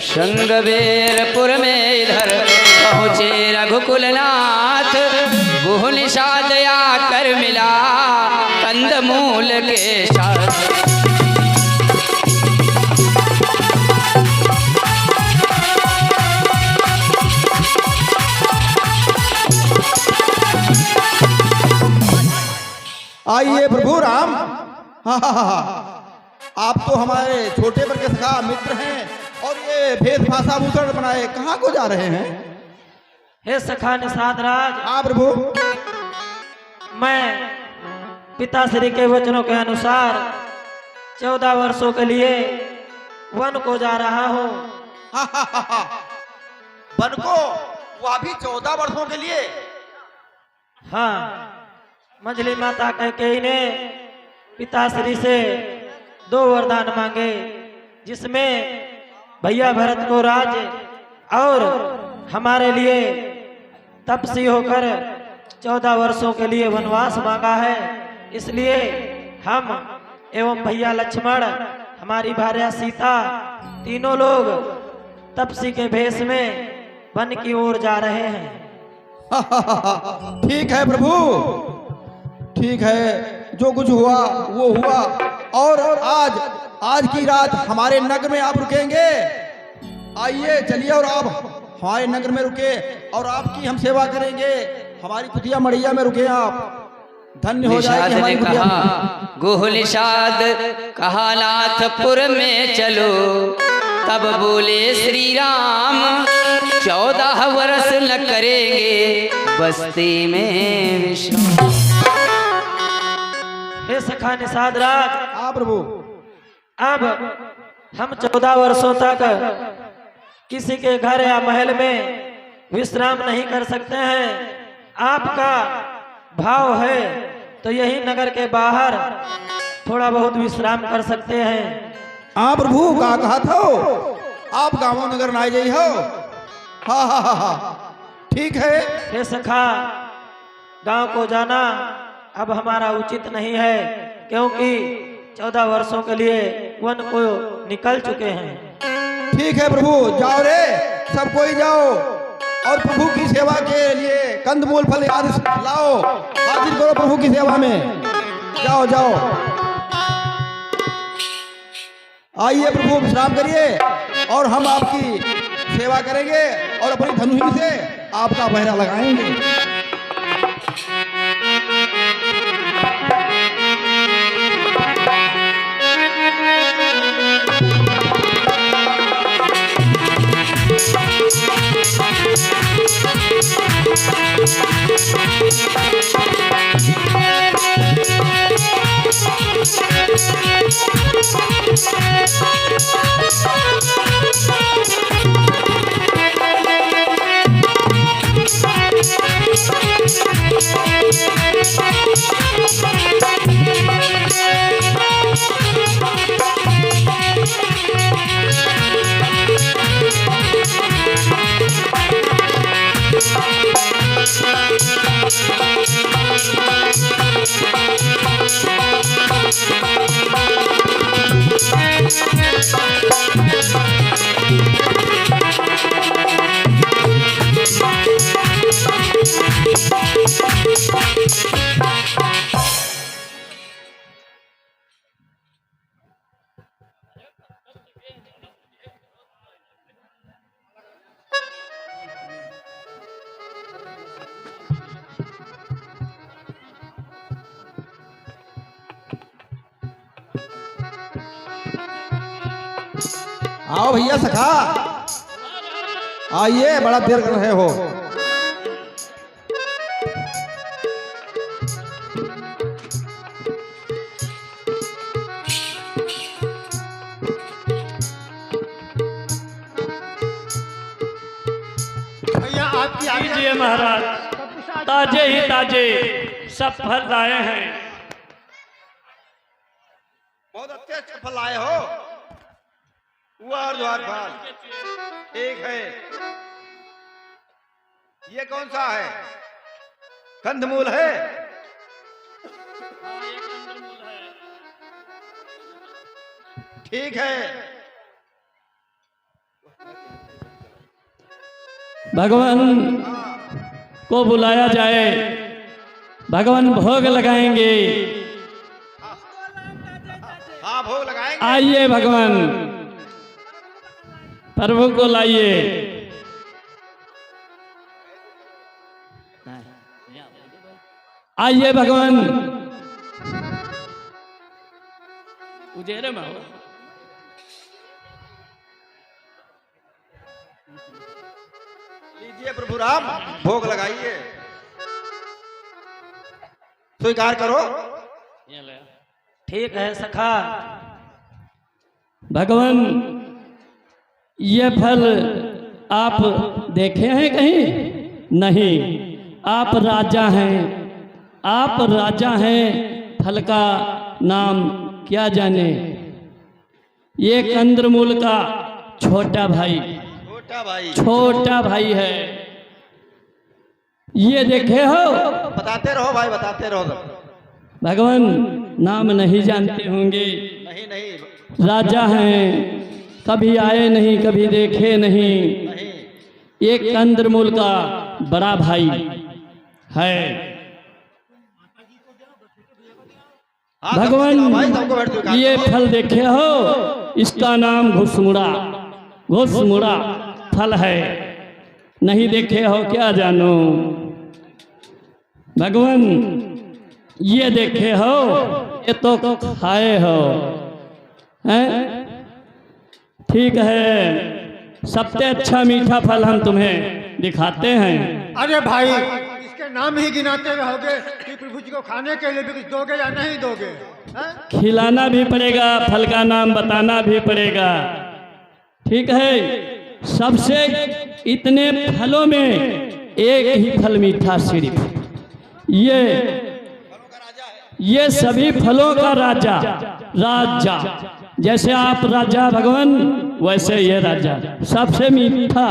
शृंगवेरपुर में इधर पहुँचे रघुकुलनाथ, गुह निषाद आकर मिला कंदमूल के साथ। आइए प्रभु राम। आप तो हमारे छोटे पर के सखा मित्र हैं और ये भेष भाषा भूषण बनाए कहाँ को जा रहे हैं? हे सखा निषाद राज, हाँ प्रभु। मैं पिताश्री के वचनों के अनुसार 14 वर्षों के लिए वन को जा रहा हूँ। वन को? वह भी 14 वर्षों के लिए? हाँ, मंजली माता कैकेयी ने पिताश्री से 2 वरदान मांगे, जिसमें भैया भरत को राज्य और हमारे लिए तपस्वी होकर 14 वर्षों के लिए वनवास मांगा है। इसलिए हम एवं भैया लक्ष्मण, हमारी भार्या सीता, तीनों लोग तपस्वी के भेष में वन की ओर जा रहे हैं। ठीक है प्रभु, ठीक है, जो कुछ हुआ वो हुआ। और आज की रात हमारे नगर में आप रुकेंगे। आइए चलिए, और आप हमारे नगर में रुके और आपकी हम सेवा करेंगे। हमारी कुटिया मड़िया में रुके आप, धन्य हो जाएगी हमारी कुटिया। गुह निषाद कहा नाथपुर में चलो, तब बोले श्री राम 14 वर्ष न करेंगे बस्ती में विश्राम। हे सखा निषाद राज, हाँ प्रभु। अब हम 14 वर्षों तक किसी के घर या महल में विश्राम नहीं कर सकते हैं। आपका भाव है तो यही नगर के बाहर थोड़ा बहुत विश्राम कर सकते हैं। हाँ प्रभु, का कहा था आप गाँव नगर ना जाइए हो। हाँ, ठीक है। हे सखा, गांव को जाना अब हमारा उचित नहीं है, क्योंकि 14 वर्षों के लिए वन को निकल चुके हैं। ठीक है प्रभु, जाओ रे, सब कोई जाओ और प्रभु की सेवा के लिए कंदमूल फल आदि लाओ, हाजिर करो प्रभु की सेवा में। जाओ जाओ, आइए प्रभु, विश्राम करिए और हम आपकी सेवा करेंगे और अपनी धनुषी से आपका पहरा लगाएंगे। आओ भैया सखा, आइए, बड़ा देर कर रहे हो। भैया आपकी कीजिए महाराज, ताजे ही ताजे सब फल लाए हैं। बहुत अच्छे फल लाए हो। द्वार फल एक है। ये कौन सा है? कंदमूल है। ठीक है, भगवान को बुलाया जाए, भगवान भोग लगाएंगे। हाँ भोग लगाएंगे। आइए भगवान, प्रभु को लाइए। आइए भगवान, उजेरे में हो। लीजिए प्रभु राम, भोग लगाइए, स्वीकार करो। ठीक है सखा। भगवान, ये फल आप देखे हैं कहीं? नहीं। आप राजा हैं, आप राजा हैं, फल का नाम क्या जाने? ये कंदमूल का छोटा भाई, छोटा भाई है। ये देखे हो? बताते रहो भाई, बताते रहो। भगवान नाम नहीं जानते होंगे। नहीं नहीं, राजा हैं, कभी आए नहीं, कभी देखे नहीं। ये कंदमूल का बड़ा भाई है। भगवान, ये फल देखे हो? इसका नाम घुसमुड़ा, घुसमुड़ा फल है। नहीं देखे हो क्या जानो? भगवान, ये देखे हो? ये तो खाए हो, हैं? ठीक है, सबसे अच्छा मीठा फल हम तुम्हें दिखाते हैं। अरे भाई, इसके नाम ही गिनाते रहोगे कि प्रभु जी को खाने के लिए भी कुछ दोगे या नहीं दोगे? खिलाना भी पड़ेगा, फल का नाम बताना भी पड़ेगा। ठीक है, सबसे इतने फलों में एक ही फल मीठा सिर्फ। ये सभी फलों का राजा, राजा। जैसे आप राजा भगवान, वैसे ये राजा। सबसे मीठा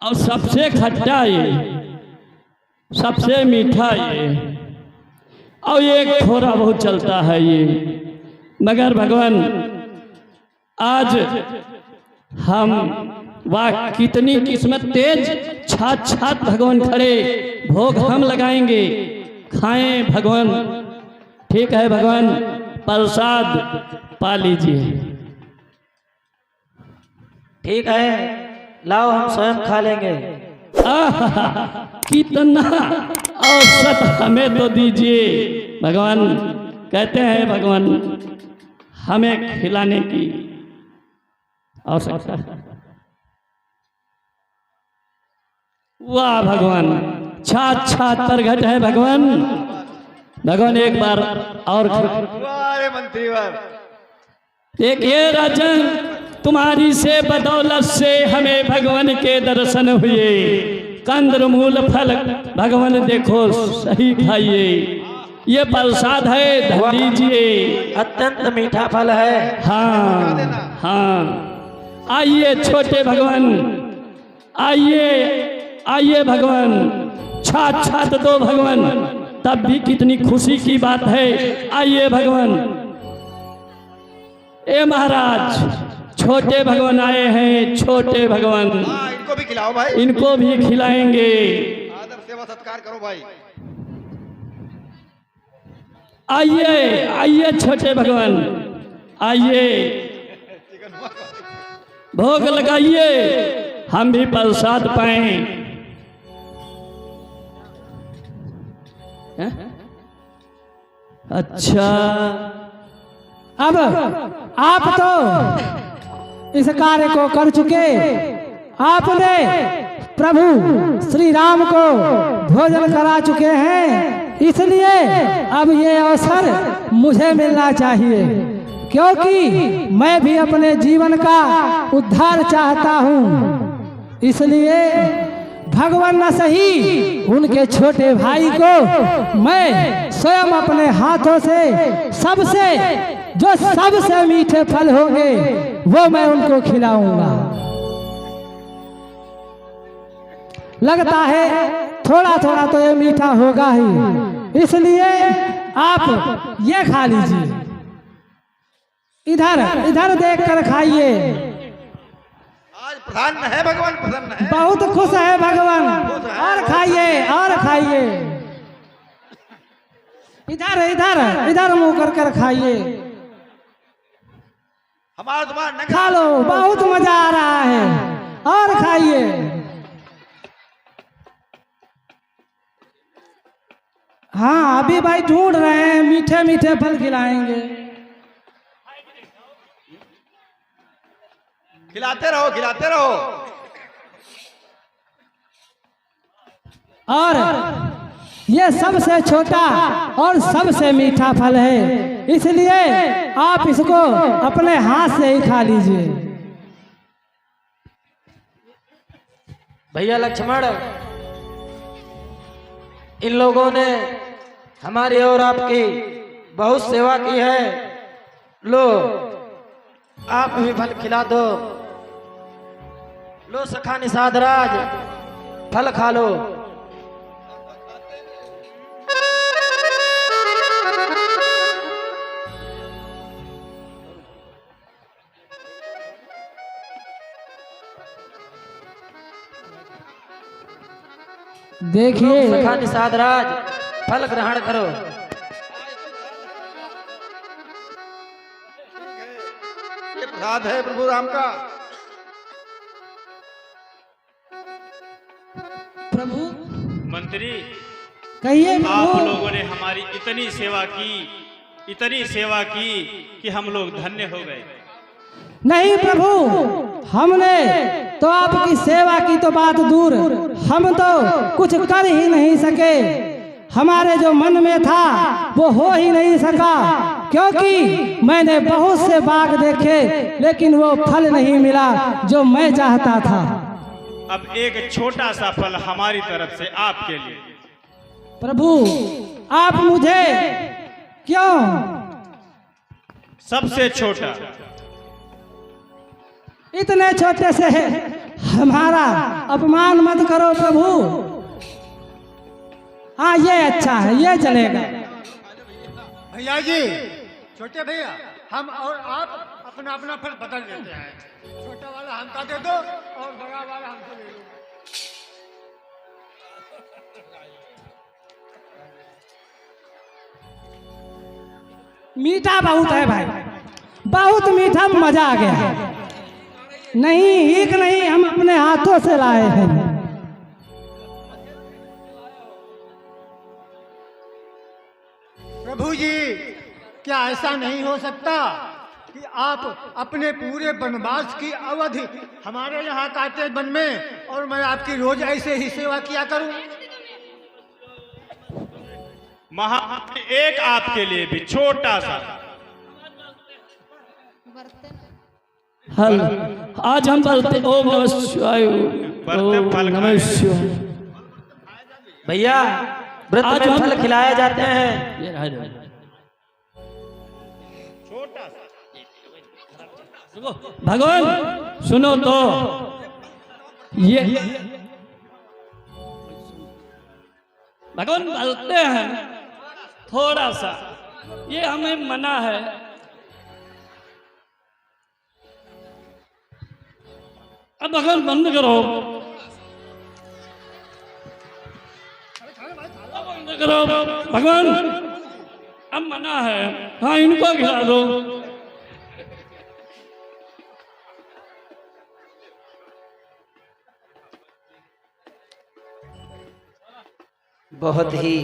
और सबसे खट्टा ये, सबसे मीठा ये, और ये थोड़ा बहुत चलता है ये। मगर भगवान, आज हम, वाह कितनी किस्मत तेज, छात छात भगवान खड़े, भोग हम लगाएंगे, खाएं भगवान। ठीक है भगवान, प्रसाद पा लीजिए। ठीक है, लाओ हम स्वयं खा लेंगे। कितना औसत हमें तो दीजिए भगवान। कहते हैं भगवान, हमें खिलाने की आवश्यकता है। वाह भगवान, छात छात प्रगट है भगवान। भगवान एक बार और मंत्रीवर, देखिए राजन, तुम्हारी से बदौलत से हमें भगवान के दर्शन हुए। कंदमूल फल भगवान देखो सही खाइए, ये प्रसाद है, धर लीजिए। अत्यंत मीठा फल है। हाँ हाँ, आइए छोटे भगवान, आइए आइए भगवान, छात छात दो भगवान, तब भी कितनी खुशी की बात है। आइए भगवान। ए महाराज, छोटे भगवान आए हैं, छोटे भगवान। इनको भी खिलाओ भाई, इनको भी खिलाएंगे। आदर सेवा सत्कार करो भाई। आइए आइए छोटे भगवान, आइए, भोग लगाइए, हम भी प्रसाद पाएं। अच्छा, अब आप तो इस कार्य को कर चुके। आपने प्रभु श्री राम को भोजन करा चुके हैं, इसलिए अब ये अवसर मुझे मिलना चाहिए, क्योंकि मैं भी अपने जीवन का उद्धार चाहता हूँ। इसलिए भगवान न सही, उनके छोटे भाई को मैं स्वयं अपने हाथों से जो सबसे मीठे फल होंगे वो मैं उनको खिलाऊंगा। लगता है थोड़ा थोड़ा तो ये मीठा होगा ही, इसलिए आप ये खा लीजिए। इधर इधर देख कर खाइए। प्रसन्न है भगवान, प्रसन्न है। बहुत खुश है भगवान। और खाइए और खाइए, इधर इधर इधर मुंह कर कर खाइए। हमारा तुम्हारा नगर खा लो, बहुत मजा आ रहा है। और खाइए। हाँ, अभी भाई ढूंढ रहे हैं, मीठे मीठे फल खिलाएंगे। खिलाते रहो, खिलाते रहो। और ये सबसे छोटा और सबसे मीठा फल है, इसलिए आप इसको अपने हाथ से ही खा लीजिए। भैया लक्ष्मण, इन लोगों ने हमारी और आपकी बहुत सेवा की है। लो, आप भी फल खिला दो। लो सखा निषाद राज, फल खा लो। देखिए सखा निषाद राज, फल ग्रहण करो। ये प्रसाद है प्रभु राम का। प्रभु मंत्री, कहिए आप प्रभु। लोगों ने हमारी इतनी सेवा की, इतनी सेवा की कि हम लोग धन्य हो गए। नहीं प्रभु, हमने तो आपकी सेवा की तो बात दूर, हम तो कुछ कर ही नहीं सके। हमारे जो मन में था वो हो ही नहीं सका, क्योंकि मैंने बहुत से बाग देखे, लेकिन वो फल नहीं मिला जो मैं चाहता था। अब एक छोटा सा फल हमारी तरफ से आपके लिए। प्रभु, आप मुझे क्यों? सबसे छोटा। इतने छोटे से हमारा अपमान मत करो प्रभु। हाँ, ये अच्छा है, ये चलेगा। भैया जी, छोटे भैया, हम और आप अपना अपना फल बदल लेते हैं। छोटा वाला हमका दे दो और बड़ा वाला हमको दे दो। मीठा बहुत है भाई, बहुत मीठा, मजा आ गया। नहीं, एक नहीं, हम अपने हाथों से लाए हैं। प्रभु जी, क्या ऐसा नहीं हो सकता कि आप अपने पूरे वनवास की अवधि हमारे यहाँ काटे वन में, और मैं आपकी रोज ऐसे ही सेवा किया करूं? एक आपके लिए भी छोटा सा हल आज हम बोलते ओम नमः शिवाय, ओम नमः शिवाय। भैया, व्रत आज में हम- फल खिलाए जाते हैं। ये रहा। भगवान सुनो तो, ये भगवान बोलते हैं थोड़ा सा, ये हमें मना है। अब भगवान बंद करो, अब बंद करो भगवान, अब मना है। हाँ, इनको खिला दो। बहुत ही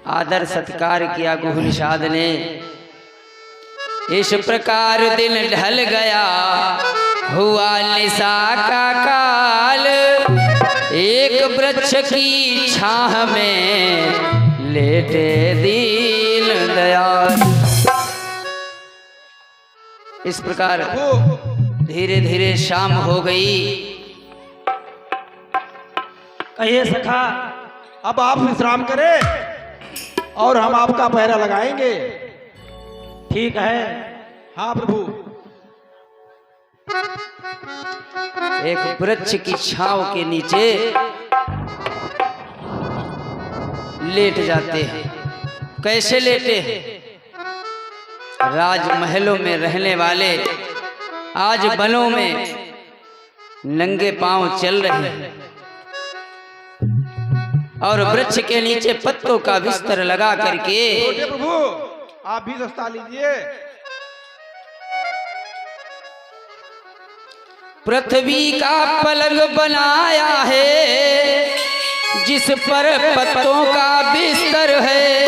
आदर सत्कार किया गुह निषाद ने। इस प्रकार दिन ढल गया, हुआ निशा का काल। एक वृक्ष की छाह में लेटे दीन दयाल। इस प्रकार धीरे धीरे शाम हो गई। कहिए सखा। अब आप विश्राम करें और हम आपका पहरा लगाएंगे। ठीक है। हाँ प्रभु। एक वृक्ष की छांव के नीचे लेट जाते हैं। कैसे लेटे हैं? राजमहलों में रहने वाले आज वनों में नंगे पांव चल रहे हैं और वृक्ष के नीचे पत्तों का बिस्तर लगा करके छोटे प्रभु आप भी सस्ता लीजिए। पृथ्वी का पलंग बनाया है जिस पर पत्तों का बिस्तर है,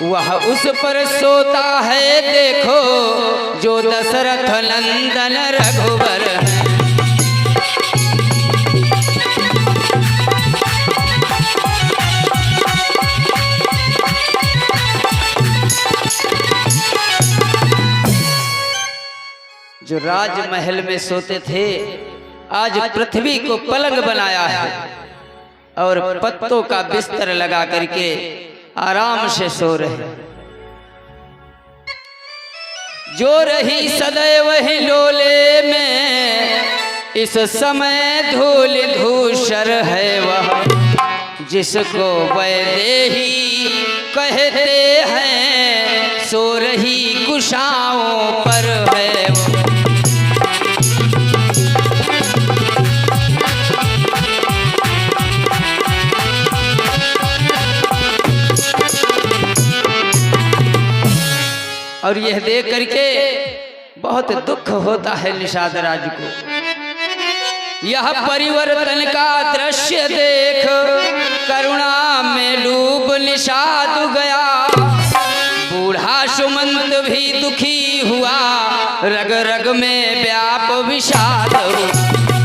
वह उस पर सोता है देखो जो दशरथ नंदन रघुवर है। जो राजमहल में सोते थे आज पृथ्वी को पलंग बनाया है और पत्तों का बिस्तर लगा करके आराम से सो रहे। जो रही सदैव हिलोले में इस समय धूल धूसर है वह जिसको वैदेही कहते हैं, सो रही कुशाओं पर है वो। और यह देख करके बहुत दुख होता है निषाद राज को। यह परिवर्तन का दृश्य देख करुणा में डूब निषाद गया। बूढ़ा सुमंत भी दुखी हुआ, रग रग में व्याप विषाद हुआ।